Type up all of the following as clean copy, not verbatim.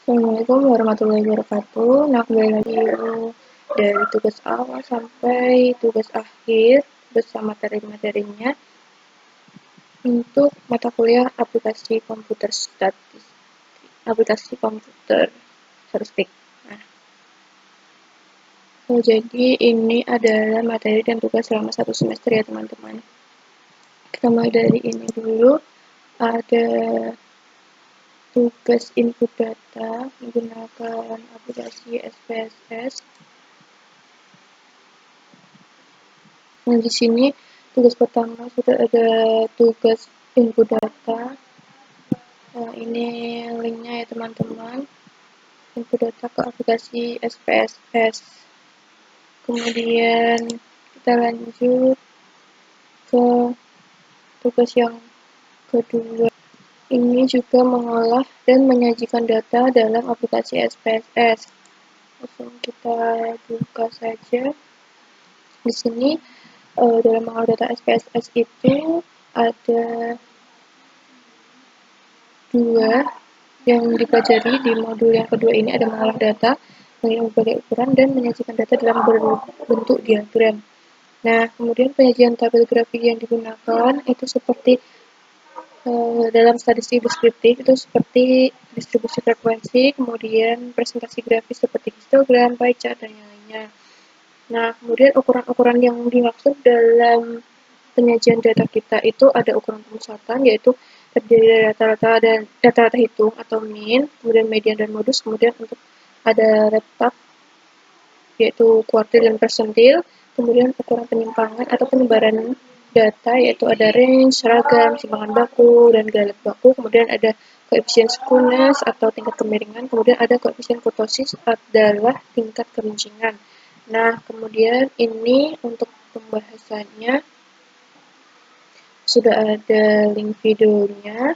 Assalamualaikum warahmatullahi wabarakatuh. Nah, kembali lagi dari tugas awal sampai tugas akhir bersama materi-materinya untuk mata kuliah aplikasi komputer statistik, aplikasi komputer statistik. Nah, jadi ini adalah materi dan tugas selama 1 semester ya teman-teman. Kita mulai dari ini dulu. Ada tugas input data menggunakan aplikasi SPSS. Nah, di sini tugas pertama sudah ada tugas input data. Nah, ini linknya ya teman-teman. Input data ke aplikasi SPSS. Kemudian kita lanjut ke tugas yang kedua. Ini juga mengolah dan menyajikan data dalam aplikasi SPSS. Langsung kita buka saja. Di sini dalam mengolah data SPSS itu ada dua yang dipelajari di modul yang kedua. Ini ada mengolah data dengan berbagai ukuran dan menyajikan data dalam bentuk diagram. Nah, kemudian penyajian tabel grafik yang digunakan itu seperti dalam statistik deskriptif itu seperti distribusi frekuensi, kemudian presentasi grafis seperti histogram, pie chart, dan yang lainnya. Nah, kemudian ukuran-ukuran yang dimaksud dalam penyajian data kita itu ada ukuran pemusatan, yaitu terdiri dari rata-rata dan rata-rata hitung atau mean, kemudian median dan modus, kemudian untuk ada retak, yaitu kuartil dan persentil, kemudian ukuran penyimpangan atau penyebaran data, yaitu ada range, seragam, simpangan baku, dan galet baku, kemudian ada koefisien skewness atau tingkat kemiringan, kemudian ada koefisien kurtosis adalah tingkat keruncungan. Nah, kemudian ini untuk pembahasannya sudah ada link videonya,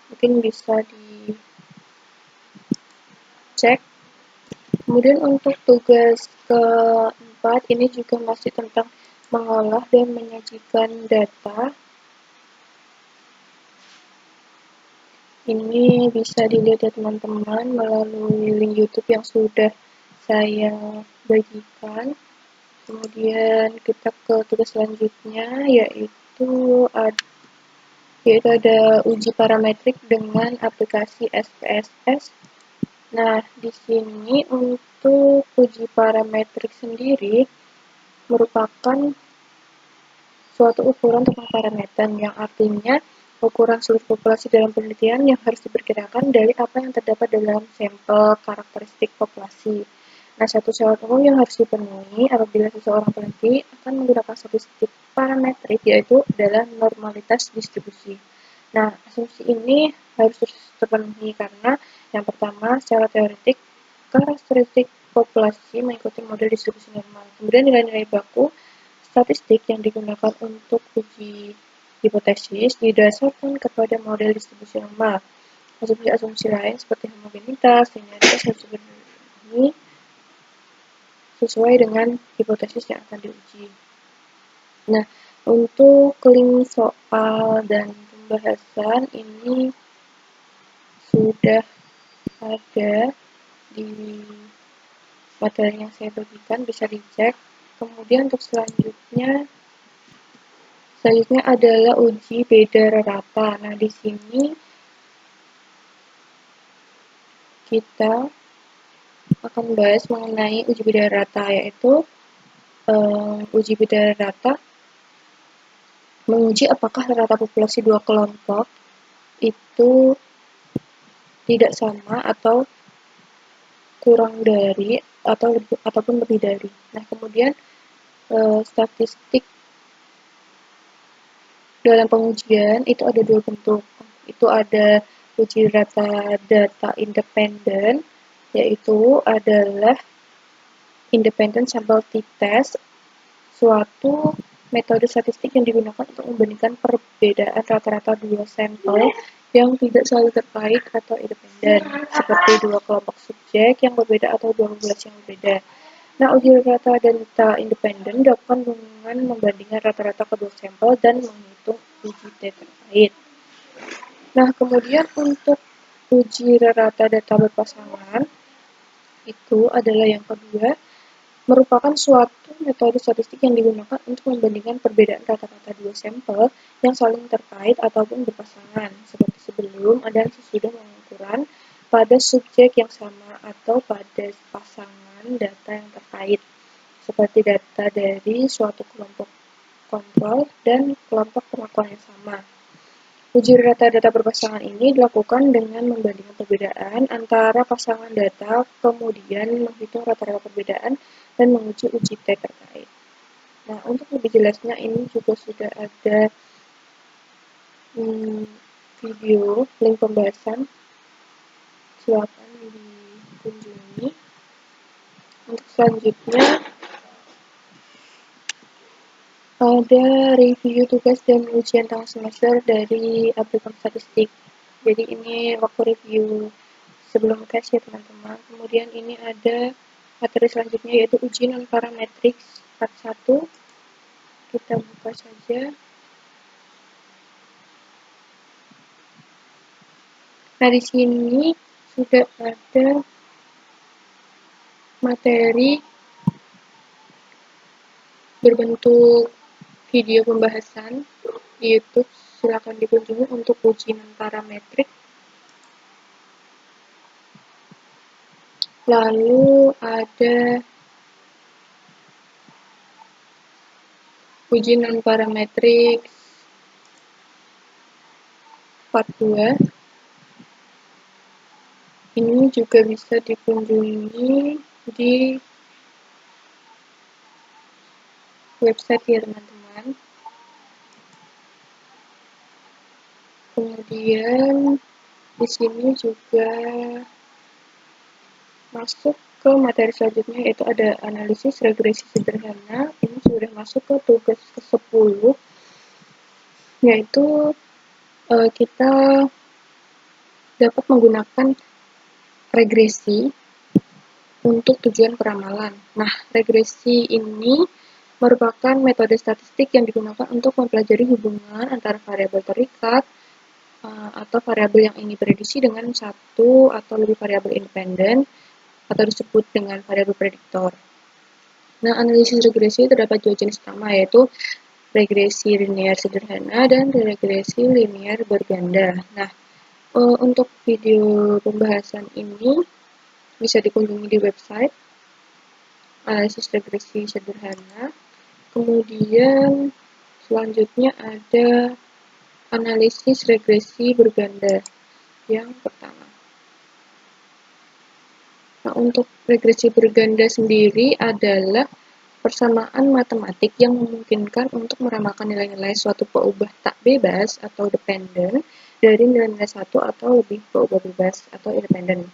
mungkin bisa dicek. Kemudian untuk tugas keempat ini juga masih tentang mengolah dan menyajikan data. Ini bisa dilihat ya teman-teman melalui link YouTube yang sudah saya bagikan. Kemudian kita ke tugas selanjutnya yaitu ada uji parametrik dengan aplikasi SPSS. Nah, di sini untuk uji parametrik sendiri merupakan suatu ukuran tentang parameter yang artinya ukuran seluruh populasi dalam penelitian yang harus diperkirakan dari apa yang terdapat dalam sampel karakteristik populasi. Nah, satu syarat umum yang harus dipenuhi apabila seseorang peneliti akan menggunakan statistik parametrik yaitu adalah normalitas distribusi. Nah, asumsi ini harus terpenuhi karena yang pertama, secara teoretik, karakteristik populasi mengikuti model distribusi normal. Kemudian nilai-nilai baku statistik yang digunakan untuk uji hipotesis didasarkan kepada model distribusi normal. Asumsi-asumsi lain seperti homogenitas, linearitas harus dipenuhi sesuai dengan hipotesis yang akan diuji. Nah, untuk link soal dan pembahasan ini sudah ada di materi yang saya bagikan, bisa dicek. Kemudian untuk selanjutnya adalah uji beda rata. Nah, di sini kita akan bahas mengenai uji beda rata, yaitu uji beda rata menguji apakah rata populasi dua kelompok itu tidak sama atau kurang dari ataupun lebih dari. Nah, kemudian statistik dalam pengujian itu ada dua bentuk. Itu ada uji rata data independen, yaitu adalah independent sample t-test, suatu metode statistik yang digunakan untuk membandingkan perbedaan rata-rata dua sampel yang tidak selalu terkait atau independen, seperti dua kelompok subjek yang berbeda atau dua populasi yang berbeda. Nah, uji rata data independen dilakukan dengan membandingkan rata-rata kedua sampel dan menghitung uji t terkait. Nah, kemudian untuk uji rata data berpasangan itu adalah yang kedua, merupakan suatu metode statistik yang digunakan untuk membandingkan perbedaan rata-rata dua sampel yang saling terkait ataupun berpasangan, seperti sebelum dan sesudah pengukuran pada subjek yang sama atau pada pasangan data yang terkait, seperti data dari suatu kelompok kontrol dan kelompok perlakuan yang sama. Uji rata data berpasangan ini dilakukan dengan membandingkan perbedaan antara pasangan data, kemudian menghitung rata-rata perbedaan, dan menguji uji T terkait. Nah, untuk lebih jelasnya ini juga sudah ada video link pembahasan, silakan dikunjungi. Untuk selanjutnya ada review tugas dan ujian tengah semester dari aplikasi statistik. Jadi ini waktu review sebelum tes ya teman-teman. Kemudian ini ada materi selanjutnya yaitu uji non parametrik part 1. Kita buka saja. Nah, di sini sudah ada materi berbentuk video pembahasan di YouTube. Silakan dikunjungi untuk uji non parametrik. Lalu ada uji non parametrik part 2. Ini juga bisa dikunjungi di website ya teman-teman. Kemudian di sini juga masuk ke materi selanjutnya yaitu ada analisis regresi sederhana. Ini sudah masuk ke tugas ke-10, yaitu kita dapat menggunakan regresi untuk tujuan peramalan. Nah, regresi ini merupakan metode statistik yang digunakan untuk mempelajari hubungan antara variabel terikat atau variabel yang ingin diprediksi dengan satu atau lebih variabel independen atau disebut dengan variabel prediktor. Nah, analisis regresi terdapat dua jenis utama, yaitu regresi linear sederhana dan regresi linear berganda. Nah, untuk video pembahasan ini bisa dikunjungi di website analisis regresi sederhana. Kemudian selanjutnya ada analisis regresi berganda yang pertama. Nah, untuk regresi berganda sendiri adalah persamaan matematik yang memungkinkan untuk meramalkan nilai-nilai suatu peubah tak bebas atau dependen dari nilai-nilai satu atau lebih peubah bebas atau independen.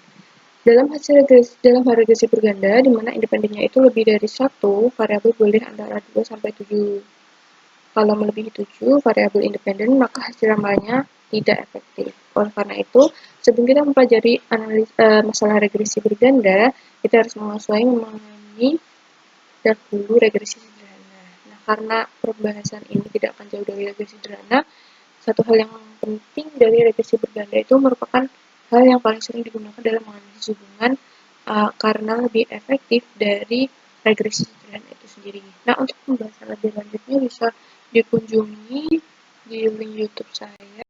Dalam hal regresi berganda, di mana independennya itu lebih dari satu, variabel boleh antara 2 sampai 7. Kalau melebihi 7 variabel independen, maka hasil ramalannya tidak efektif. Oleh karena itu, sebelum kita mempelajari masalah regresi berganda, kita harus menguasai memahami dahulu regresi sederhana. Nah, karena pembahasan ini tidak akan jauh dari regresi sederhana, satu hal yang penting dari regresi berganda itu merupakan hal yang paling sering digunakan dalam menganalisis hubungan karena lebih efektif dari regresi sederhana itu sendiri. Nah, untuk pembahasan lebih lanjutnya bisa dikunjungi di link YouTube saya.